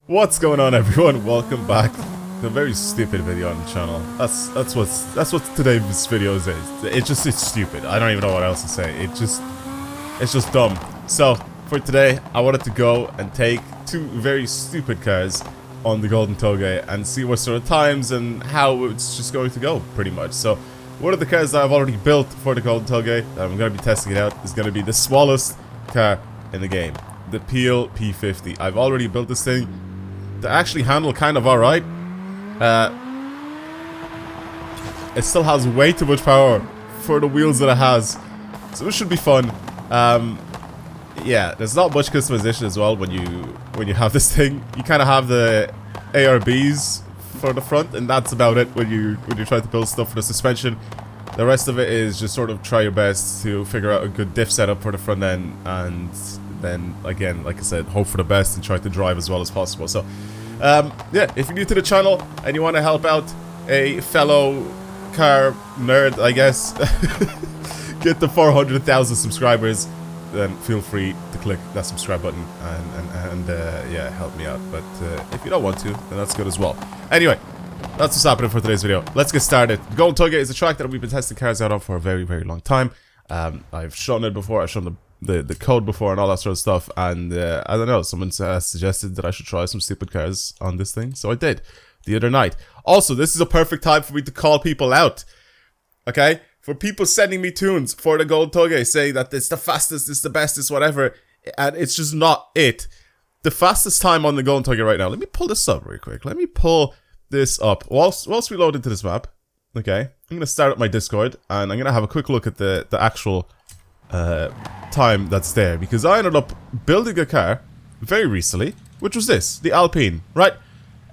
What's going on, everyone? Welcome back to a very stupid video on the channel. That's what today's video is. It's stupid. I don't even know what else to say. It's just dumb. So for today, I wanted to go and take two very stupid cars on the Golden Toge and see what sort of times and how it's just going to go, pretty much. So one of the cars that I've already built for the Golden Toge that I'm going to be testing it out is going to be the smallest car in the game, the Peel P50. I've already built this thing to actually handle kind of alright. It still has way too much power for the wheels that it has, so it should be fun. Yeah, there's not much customization as well when you have this thing. You kind of have the ARBs for the front, and that's about it when you try to build stuff for the suspension. The rest of it is just sort of try your best to figure out a good diff setup for the front end, and then again, like I said, hope for the best and try to drive as well as possible. So yeah, if you're new to the channel and you want to help out a fellow car nerd, I guess, get the 400,000 subscribers, then feel free to click that subscribe button and yeah, help me out. But if you don't want to, then that's good as well. Anyway, that's what's happening for today's video. Let's get started. Golden Toge is a track that we've been testing cars out on for a very, very long time. I've shown it before. I've shown the code before and all that sort of stuff, and I don't know, someone suggested that I should try some stupid cars on this thing, so I did the other night. Also, this is a perfect time for me to call people out, okay? For people sending me tunes for the Golden Toge, saying that it's the fastest, it's the best, it's whatever, and it's just not it. The fastest time on the Golden Toge right now, let me pull this up real quick. Let me pull this up whilst we load into this map, okay? I'm going to start up my Discord, and I'm going to have a quick look at the actual time that's there, because I ended up building a car very recently, which was this, the Alpine, right?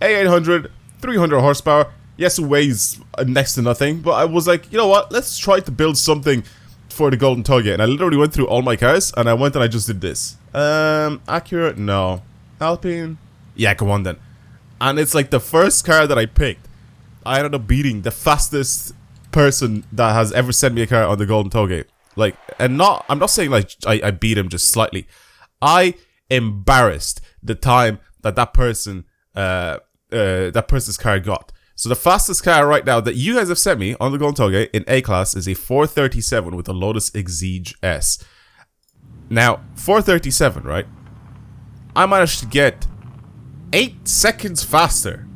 A800, 300 horsepower. Yes, it weighs next to nothing, but I was like, you know what, let's try to build something for the Golden Toge. And I literally went through all my cars, and I went and I just did this. Acura, no. Alpine, yeah, come on then. And it's like the first car that I picked, I ended up beating the fastest person that has ever sent me a car on the Golden Toge. Like, and I'm not saying like I beat him just slightly. I embarrassed the time that person's car got. So the fastest car right now that you guys have sent me on the Golden Toge in A class is a 437 with a Lotus Exige S. Now, 437, right? I managed to get 8 seconds faster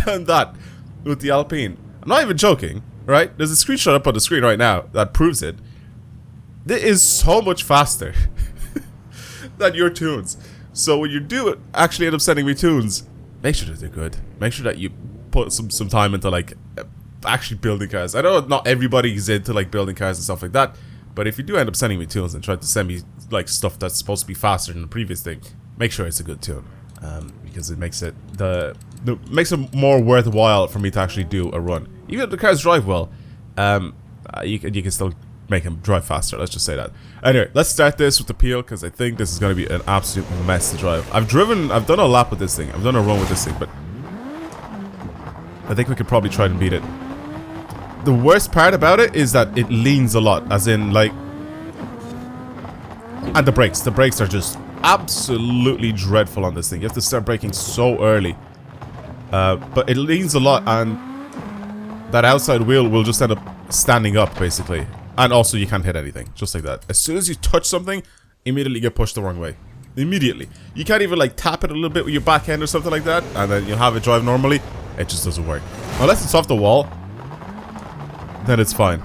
than that with the Alpine. I'm not even joking, right? There's a screenshot up on the screen right now that proves it. This is so much faster than your tunes. So when you do actually end up sending me tunes, make sure that they're good. Make sure that you put some time into like actually building cars. I know not everybody is into like building cars and stuff like that, but if you do end up sending me tunes and try to send me like stuff that's supposed to be faster than the previous thing, make sure it's a good tune, because it makes it makes it more worthwhile for me to actually do a run. Even if the cars drive well, you can still make him drive faster, let's just say that. Anyway, let's start this with the Peel, because I think this is going to be an absolute mess to drive. I've done a lap with this thing, I've done a run with this thing, but I think we could probably try and beat it. The worst part about it is that it leans a lot, as in like, and the brakes are just absolutely dreadful on this thing. You have to start braking so early, but it leans a lot, and that outside wheel will just end up standing up basically. And also, you can't hit anything, just like that. As soon as you touch something, immediately get pushed the wrong way. Immediately. You can't even like tap it a little bit with your back end or something like that, and then you'll have it drive normally. It just doesn't work. Unless it's off the wall, then it's fine.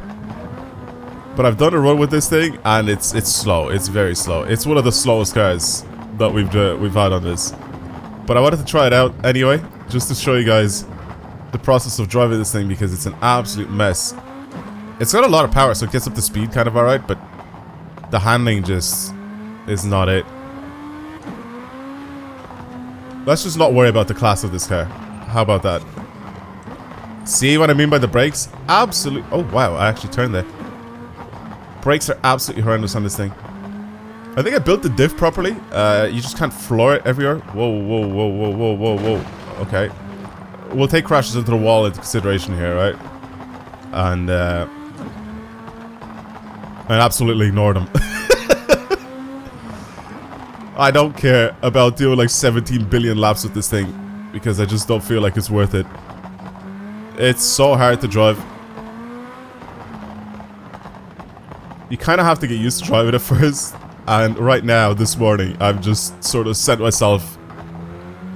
But I've done a run with this thing, and it's slow. It's very slow. It's one of the slowest cars that we've had on this. But I wanted to try it out anyway, just to show you guys the process of driving this thing, because it's an absolute mess. It's got a lot of power, so it gets up to speed kind of alright, but the handling just is not it. Let's just not worry about the class of this car. How about that? See what I mean by the brakes? Absolutely. Oh wow, I actually turned there. Brakes are absolutely horrendous on this thing. I think I built the diff properly. You just can't floor it everywhere. Whoa, whoa, whoa, whoa, whoa, whoa, whoa. Okay. We'll take crashes into the wall into consideration here, right? And absolutely ignored them. I don't care about doing like 17 billion laps with this thing because I just don't feel like it's worth it. It's so hard to drive. You kind of have to get used to driving it first. And right now, this morning, I've just sort of sent myself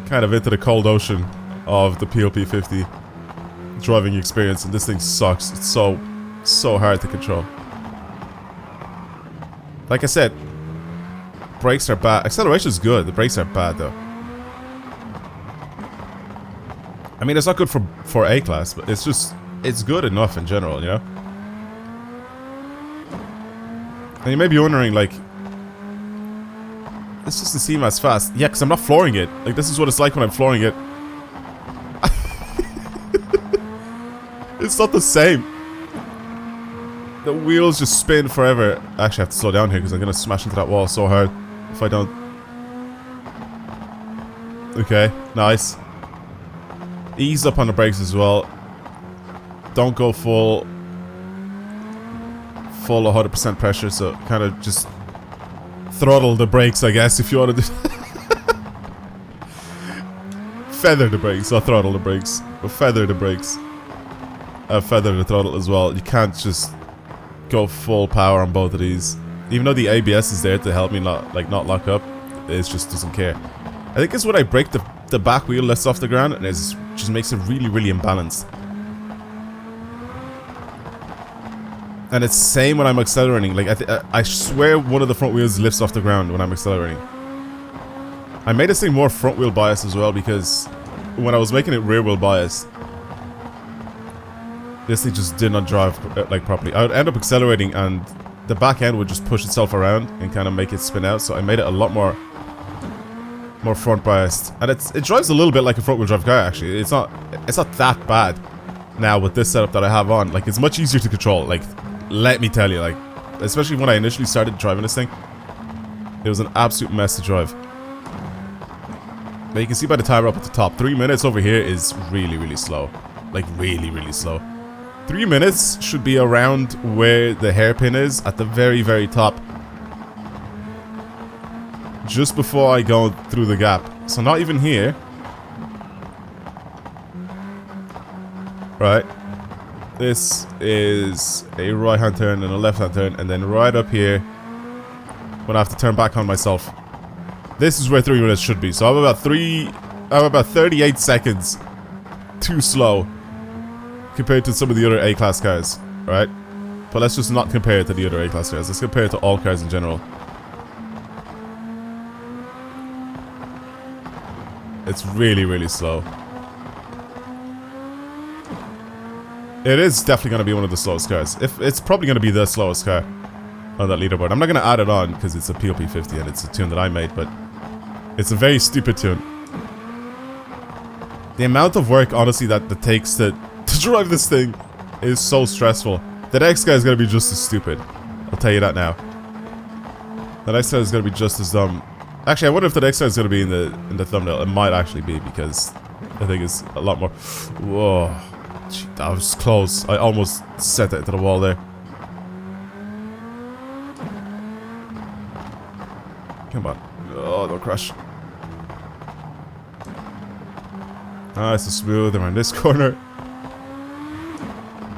kind of into the cold ocean of the PLP50 driving experience, and this thing sucks. It's so hard to control. Like I said, brakes are bad. Acceleration is good. The brakes are bad though. I mean, it's not good for A class, but it's good enough in general, you know. And you may be wondering, like, this doesn't seem as fast. Yeah, because I'm not flooring it. Like, this is what it's like when I'm flooring it. It's not the same. The wheels just spin forever. Actually, I have to slow down here because I'm going to smash into that wall so hard if I don't. Okay, nice. Ease up on the brakes as well. Don't go full 100% pressure, so kind of just throttle the brakes, I guess, if you want to do. Feather the brakes, not throttle the brakes, but feather the brakes. Feather the throttle as well. You can't just go full power on both of these. Even though the ABS is there to help me not lock up, it just doesn't care. I think it's when I break the back wheel lifts off the ground, and it just makes it really, really imbalanced. And it's same when I'm accelerating. Like I swear one of the front wheels lifts off the ground when I'm accelerating. I made this thing more front wheel bias as well because when I was making it rear wheel bias, this thing just did not drive like properly. I would end up accelerating and the back end would just push itself around and kind of make it spin out. So I made it a lot more front biased, and it drives a little bit like a front wheel drive car. Actually, it's not that bad now with this setup that I have on. Like, it's much easier to control. Like, let me tell you, like, especially when I initially started driving this thing, it was an absolute mess to drive. But you can see by the timer up at the top, 3 minutes over here is really, really slow. Like, really, really slow. 3 minutes should be around where the hairpin is at the very, very top. Just before I go through the gap. So not even here. Right. This is a right-hand turn and a left-hand turn, and then right up here when I have to turn back on myself. This is where 3 minutes should be. So I'm about 38 seconds too slow compared to some of the other A-class cars, right? But let's just not compare it to the other A-class cars. Let's compare it to all cars in general. It's really, really slow. It is definitely going to be one of the slowest cars. It's probably going to be the slowest car on that leaderboard. I'm not going to add it on because it's a PLP50 and it's a tune that I made, but it's a very stupid tune. The amount of work, honestly, that it takes to drive this thing is so stressful. The next guy is going to be just as stupid. I'll tell you that now. The next guy is going to be just as dumb. Actually, I wonder if the next guy is going to be in the thumbnail. It might actually be because I think it's a lot more. Whoa. Gee, that was close. I almost sent it into the wall there. Come on. Oh, don't crash. Nice and smooth around this corner.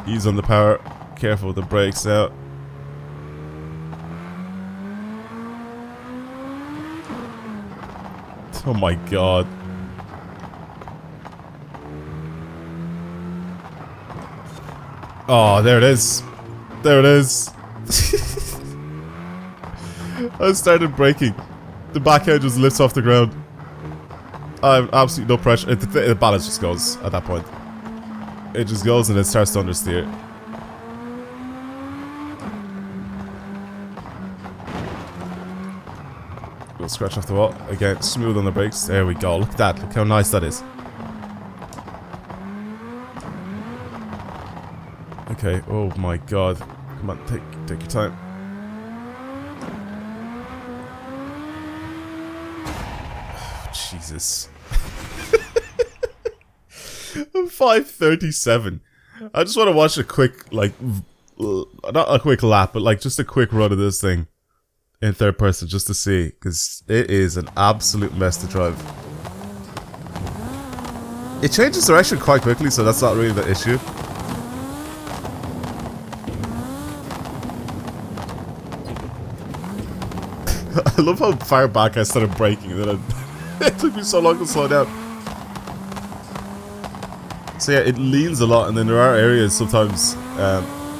Ease on the power. Careful with the brakes out. Oh my god. Oh, there it is. There it is. I started braking. The back end just lifts off the ground. I have absolutely no pressure. The balance just goes at that point. It just goes and it starts to understeer. We'll scratch off the wall. Again, smooth on the brakes. There we go. Look at that. Look how nice that is. Okay. Oh my god. Come on, take your time. Oh, Jesus. 5:37. I just want to watch a quick, like, not a quick lap, but like just a quick run of this thing. in third person just to see, because it is an absolute mess to drive. It changes direction quite quickly, so that's not really the issue. I love how far back I started braking, and then it took me so long to slow down. So yeah, it leans a lot, and then there are areas sometimes,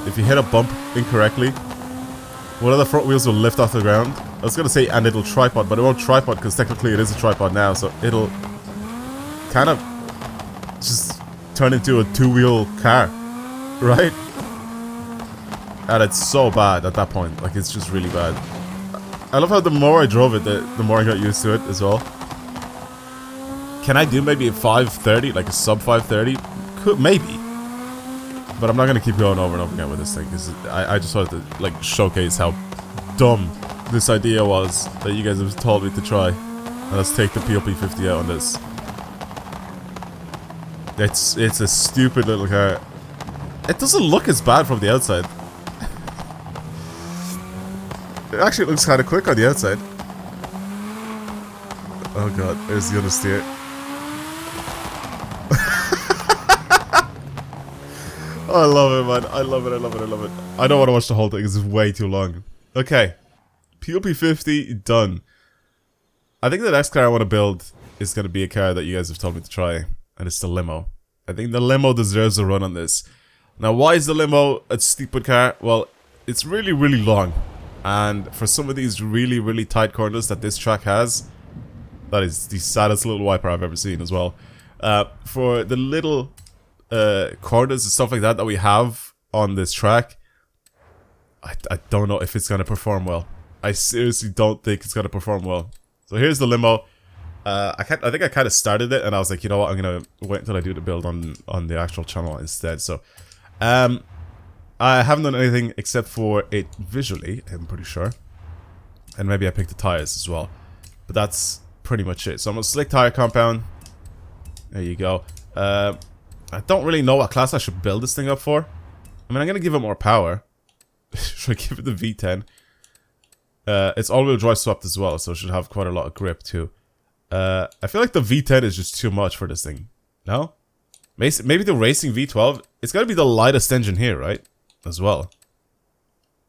if you hit a bump incorrectly, one of the front wheels will lift off the ground. I was gonna say, and it'll tripod, but it won't tripod because technically it is a tripod now, so it'll kind of just turn into a two-wheel car, right? And it's so bad at that point, like it's just really bad. I love how the more I drove it, the more I got used to it as well. Can I do maybe a 530, like a sub 530? Could, maybe. But I'm not gonna keep going over and over again with this thing, because I just wanted to like showcase how dumb this idea was that you guys have told me to try. And let's take the PLP50 out on this. It's a stupid little car. It doesn't look as bad from the outside. It actually looks kind of quick on the outside. Oh god, there's the understeer. I love it, man. I love it, I love it, I love it. I don't want to watch the whole thing because it's way too long. Okay. PLP50 done. I think the next car I want to build is going to be a car that you guys have told me to try. And it's the Limo. I think the Limo deserves a run on this. Now, why is the Limo a stupid car? Well, it's really, really long. And for some of these really, really tight corners that this track has, that is the saddest little wiper I've ever seen as well. For the little corners and stuff like that we have on this track, I don't know if it's going to perform well. I seriously don't think it's going to perform well. So here's the Limo. I think I kind of started it and I was like, you know what, I'm going to wait until I do the build on the actual channel instead. So I haven't done anything except for it visually, I'm pretty sure. And maybe I picked the tires as well. But that's pretty much it. So I'm on slick tire compound. There you go. I don't really know what class I should build this thing up for. I mean, I'm going to give it more power. Should I give it the V10? It's all-wheel drive swapped as well, so it should have quite a lot of grip too. I feel like the V10 is just too much for this thing. No? Maybe the racing V12. It's got to be the lightest engine here, right? As well.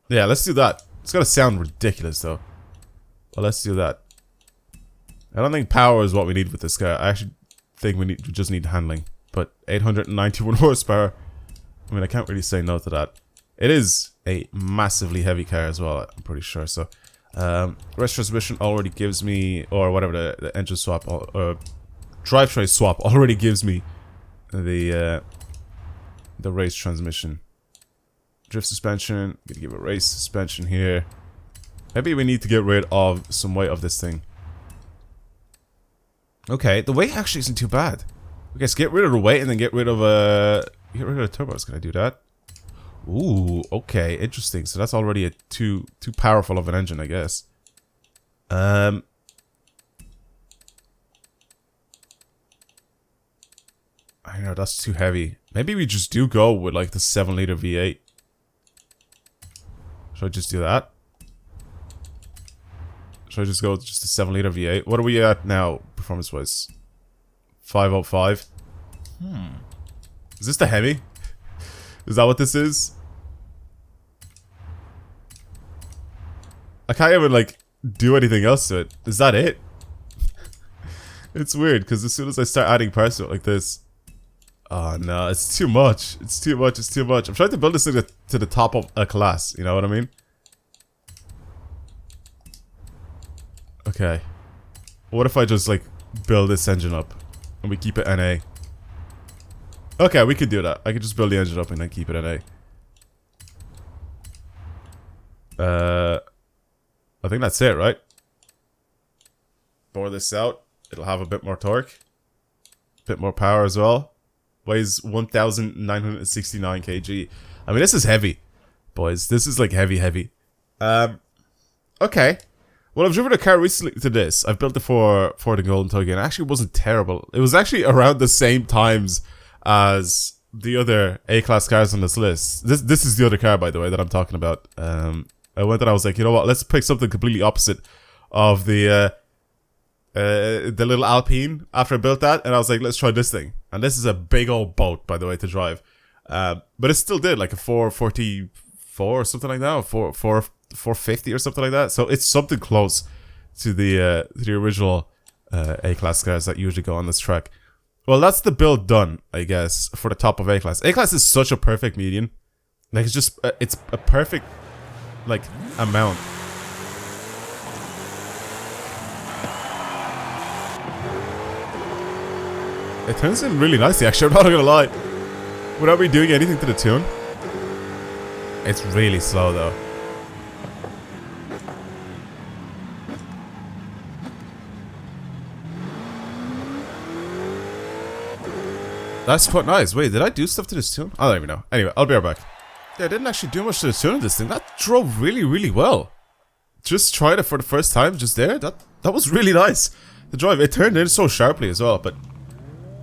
Yeah, let's do that. It's going to sound ridiculous though. But let's do that. I don't think power is what we need with this car. I actually think we just need handling. But 891 horsepower. I mean, I can't really say no to that. It is a massively heavy car as well, I'm pretty sure. So, race transmission already gives me, or whatever the engine swap, or drivetrain swap already gives me the race transmission. Drift suspension, gonna give a race suspension here. Maybe we need to get rid of some weight of this thing. Okay, the weight actually isn't too bad. Okay, so get rid of the weight and then get rid of the turbos. Can I do that? Ooh, okay, interesting. So that's already a too powerful of an engine, I guess. I know that's too heavy. Maybe we just do go with like the 7-liter V8. Should I just do that? Should I just go with just the 7-liter V8? What are we at now, performance-wise? 505. Is this the Hemi? Is that what this is? I can't even like do anything else to it. Is that it? It's weird because as soon as I start adding parts to it like this, oh no, it's too much. It's too much. It's too much. I'm trying to build this thing to the top of a class. You know what I mean? Okay. What if I just like build this engine up and we keep it NA? Okay, we could do that. I could just build the engine up and then keep it NA. I think that's it, right? Bore this out. It'll have a bit more torque. A bit more power as well. Weighs 1,969 kg. I mean, this is heavy, boys. This is like heavy. Okay. Well, I've driven a car recently to this. I've built it for the Golden Toge, and it actually wasn't terrible. It was actually around the same times as the other A-class cars on this list. This is the other car, by the way, that I'm talking about. I went and I was like, you know what? Let's pick something completely opposite of the little Alpine after I built that, and I was like, let's try this thing. And this is a big old boat, by the way, to drive. But it still did like a 444 or something like that, or 450 or something like that. So it's something close to the original A-Class cars that usually go on this track. Well, that's the build done, I guess, for the top of A-Class. A-Class is such a perfect median. Like, it's just, it's a perfect, like, amount. It turns in really nicely, actually, I'm not gonna lie. Without me doing anything to the tune. It's really slow, though. That's quite nice. Wait, did I do stuff to this tune? I don't even know. Anyway, I'll be right back. Yeah, I didn't actually do much to the tune of this thing. That drove really, really well. Just tried it for the first time, just there. That was really nice. The drive, it turned in so sharply as well. But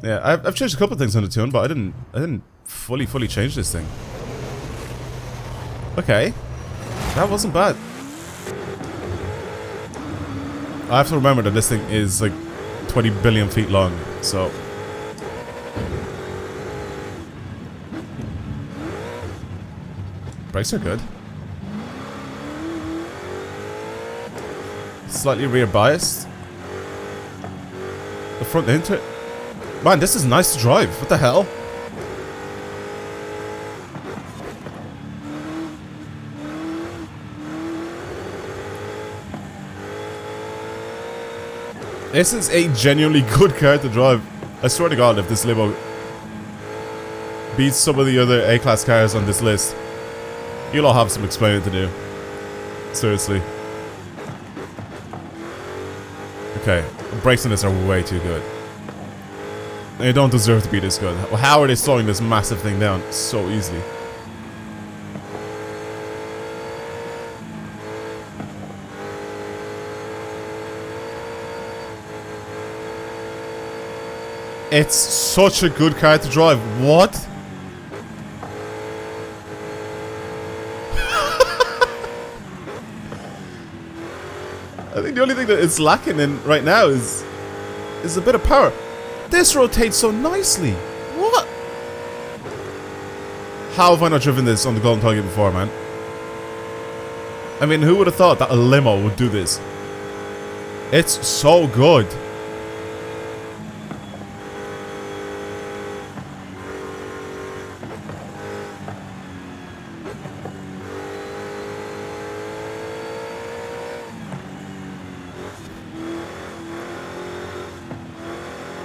yeah, I've changed a couple of things on the tune, but I didn't fully change this thing. Okay, that wasn't bad. I have to remember that this thing is like 20 billion feet long, so. Brakes are good. Slightly rear biased. The front into it. Man, this is nice to drive. What the hell? This is a genuinely good car to drive. I swear to God, if this Limo beats some of the other A-Class cars on this list, you'll all have some explaining to do. Seriously. Okay, the brakes on this are way too good. They don't deserve to be this good. How are they slowing this massive thing down so easily? It's such a good car to drive. What? I think the only thing that it's lacking in right now is a bit of power. This rotates so nicely. What? How have I not driven this on the Golden Toge before, man? I mean, who would have thought that a Limo would do this? It's so good.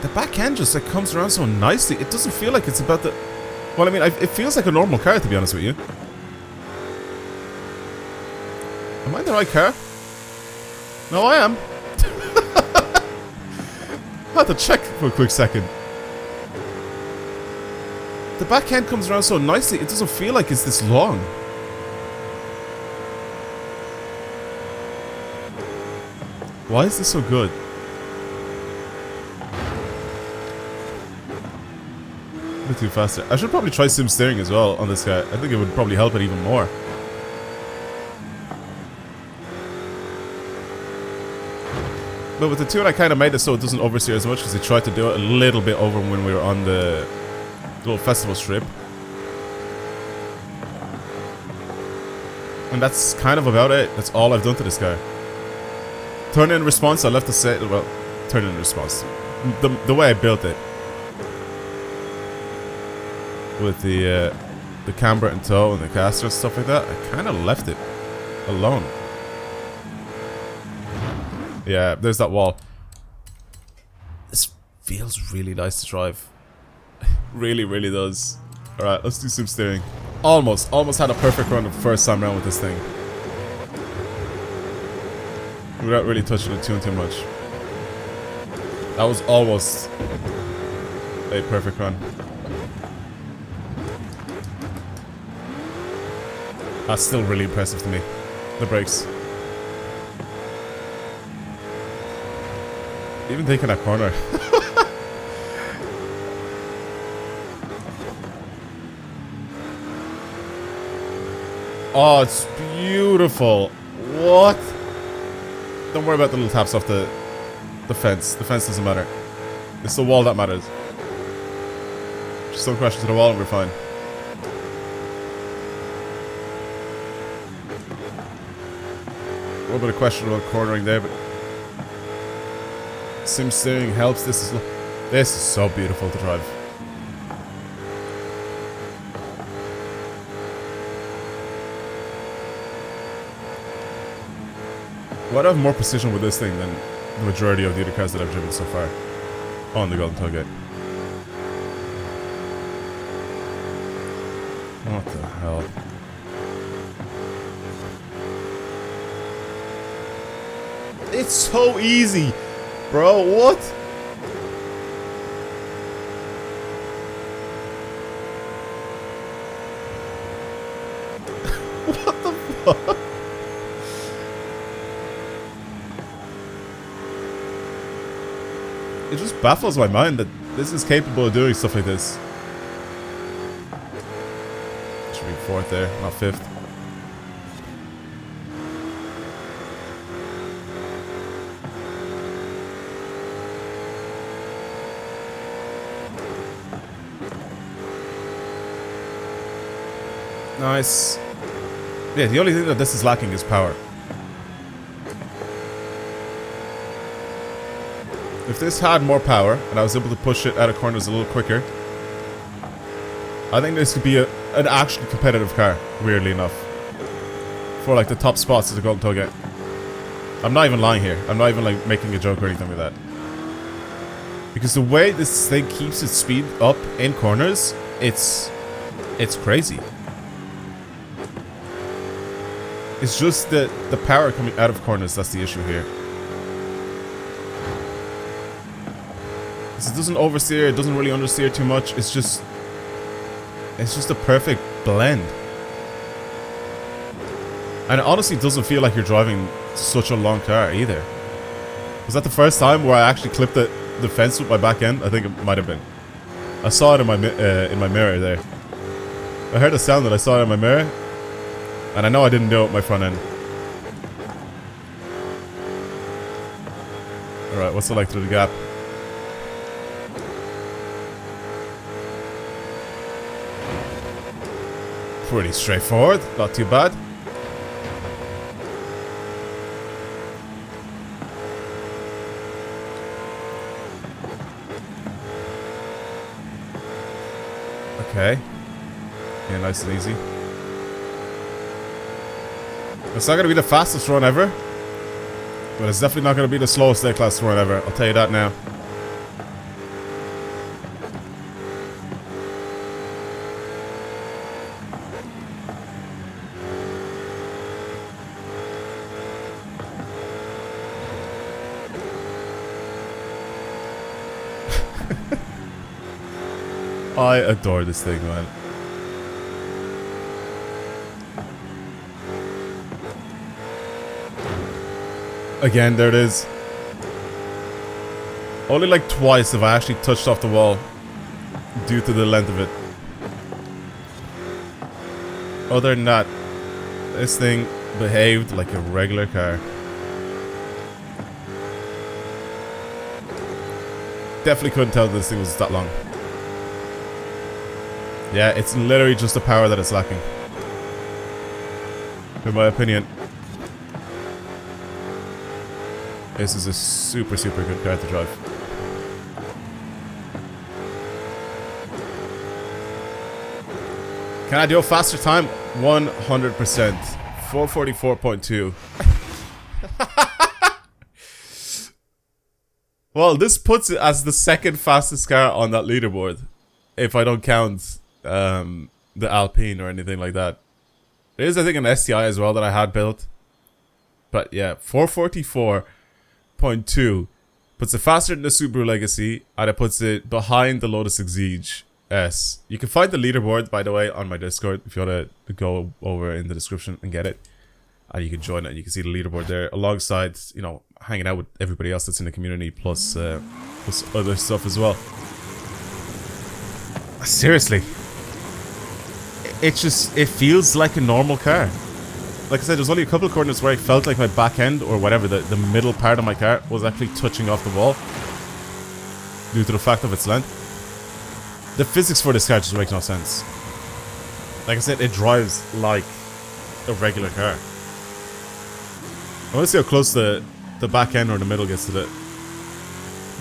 The back end just like comes around so nicely. It doesn't feel like it's about the... Well, I mean, it feels like a normal car, to be honest with you. Am I in the right car? No, I am. I had to check for a quick second. The back end comes around so nicely. It doesn't feel like it's this long. Why is this so good? Too faster. I should probably try sim steering as well on this guy. I think it would probably help it even more. But with the tune, I kind of made it so it doesn't oversteer as much because I tried to do it a little bit over when we were on the little festival strip. And that's kind of about it. That's all I've done to this guy. Turn in response, I left the set. Well, turn in response. The way I built it. With the camber and toe and the caster and stuff like that, I kind of left it alone. Yeah, there's that wall. This feels really nice to drive. Really, really does. Alright, let's do some steering. Almost had a perfect run the first time around with this thing. Without really touching the tune too much. That was almost a perfect run. That's still really impressive to me. The brakes. Even taking that corner. Oh, it's beautiful. What? Don't worry about the little taps off the fence. The fence doesn't matter. It's the wall that matters. Just don't crash into the wall and we're fine. A little bit of questionable cornering there, but sim steering helps. This is so beautiful to drive. Why do I have more precision with this thing than the majority of the other cars that I've driven so far on the Golden Toge? What the hell? It's so easy, bro. What? What the fuck? It just baffles my mind that this is capable of doing stuff like this. Should be fourth there, not fifth. Nice. Yeah, the only thing that this is lacking is power. If this had more power and I was able to push it out of corners a little quicker, I think this could be an actually competitive car, weirdly enough. For like the top spots of the Golden Toge. I'm not even lying here. I'm not even like making a joke or anything like that. Because the way this thing keeps its speed up in corners, it's crazy. It's just the power coming out of corners that's the issue here. It doesn't oversteer, it doesn't really understeer too much. It's just a perfect blend. And it honestly doesn't feel like you're driving such a long car either. Was that the first time where I actually clipped the fence with my back end? I think it might have been. I saw it in my mirror there. I heard a sound that I saw it in my mirror. And I know I didn't do it with my front end. Alright, what's it like through the gap? Pretty straightforward, not too bad. Okay. Yeah, nice and easy. It's not going to be the fastest run ever, but it's definitely not going to be the slowest A-class run ever, I'll tell you that now. I adore this thing, man. Again, there it is. Only like twice have I actually touched off the wall due to the length of it. Other than that, this thing behaved like a regular car. Definitely couldn't tell this thing was that long. Yeah, it's literally just the power that it's lacking. In my opinion. This is a super, super good car to drive. Can I do a faster time? 100%. 444.2. Well, this puts it as the second fastest car on that leaderboard. If I don't count the Alpine or anything like that. There is, I think, an STI as well that I had built. But yeah, 444.2 puts it faster than the Subaru Legacy, and it puts it behind the Lotus Exige S. You can find the leaderboard, by the way, on my Discord if you want to go over in the description and get it. And you can join it, and you can see the leaderboard there alongside, you know, hanging out with everybody else that's in the community, plus other stuff as well. Seriously, it feels like a normal car. Like I said, there's only a couple of corners where I felt like my back end, or whatever, the middle part of my car was actually touching off the wall due to the fact of its length. The physics for this car just make no sense. Like I said, it drives like a regular car. I want to see how close the back end or the middle gets to the...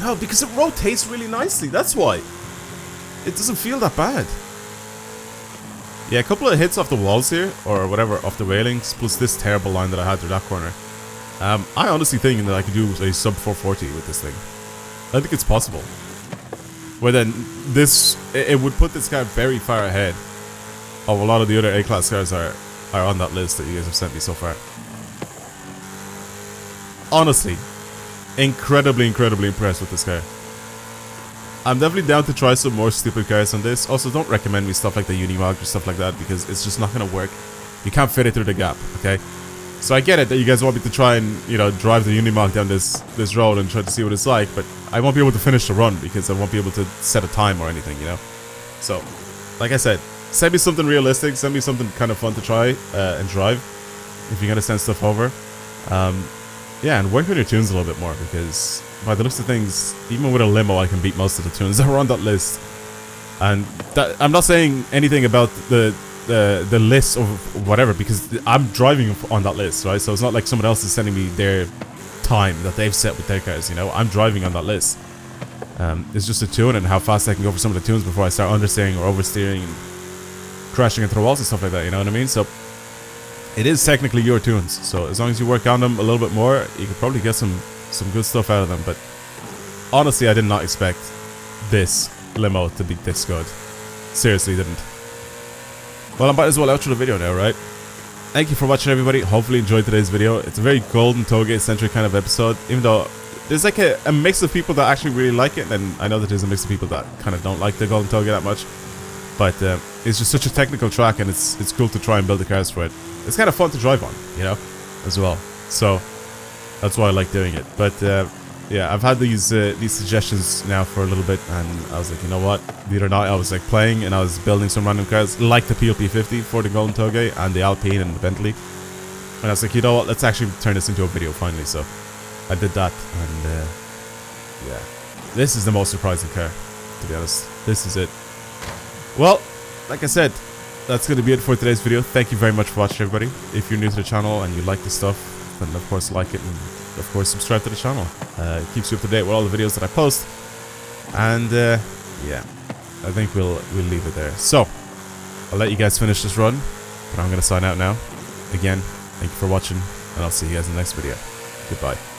No, because it rotates really nicely, that's why. It doesn't feel that bad. Yeah, a couple of hits off the walls here, or whatever, off the railings, plus this terrible line that I had through that corner. I honestly think that I could do a sub 440 with this thing. I think it's possible. Where then, it would put this car very far ahead of a lot of the other A-class cars are on that list that you guys have sent me so far. Honestly, incredibly impressed with this car. I'm definitely down to try some more stupid cars on this. Also, don't recommend me stuff like the Unimog or stuff like that, because it's just not going to work. You can't fit it through the gap, okay? So I get it that you guys want me to try and, you know, drive the Unimog down this road and try to see what it's like, but I won't be able to finish the run because I won't be able to set a time or anything, you know? So, like I said, send me something realistic, send me something kind of fun to try and drive if you're going to send stuff over. Yeah, and work on your tunes a little bit more, because by the looks of things, even with a limo, I can beat most of the tunes that were on that list. And I'm not saying anything about the list or whatever, because I'm driving on that list, right? So it's not like someone else is sending me their time that they've set with their cars, you know? I'm driving on that list. It's just a tune and how fast I can go for some of the tunes before I start understeering or oversteering and crashing into the walls and stuff like that, you know what I mean? So it is technically your tunes, so as long as you work on them a little bit more, you could probably get some good stuff out of them. But honestly, I did not expect this limo to be this good. Seriously, didn't. Well, I might as well outro the video now, right? Thank you for watching, everybody. Hopefully you enjoyed today's video. It's a very golden Toge-centric kind of episode, even though there's like a mix of people that actually really like it, and I know that there's a mix of people that kind of don't like the golden Toge that much. But it's just such a technical track, and it's cool to try and build the cars for it. It's kind of fun to drive on, you know, as well. So that's why I like doing it. But yeah, I've had these suggestions now for a little bit, and I was like, you know what? The other night I was like playing, and I was building some random cars, like the PLP50 for the Golden Toge, and the Alpine and the Bentley. And I was like, you know what? Let's actually turn this into a video finally. So I did that, and yeah, this is the most surprising car, to be honest. This is it. Well, like I said, that's going to be it for today's video. Thank you very much for watching, everybody. If you're new to the channel and you like this stuff, then of course like it, and of course subscribe to the channel. It keeps you up to date with all the videos that I post. And yeah, I think we'll leave it there. So I'll let you guys finish this run, but I'm going to sign out now. Again, thank you for watching, and I'll see you guys in the next video. Goodbye.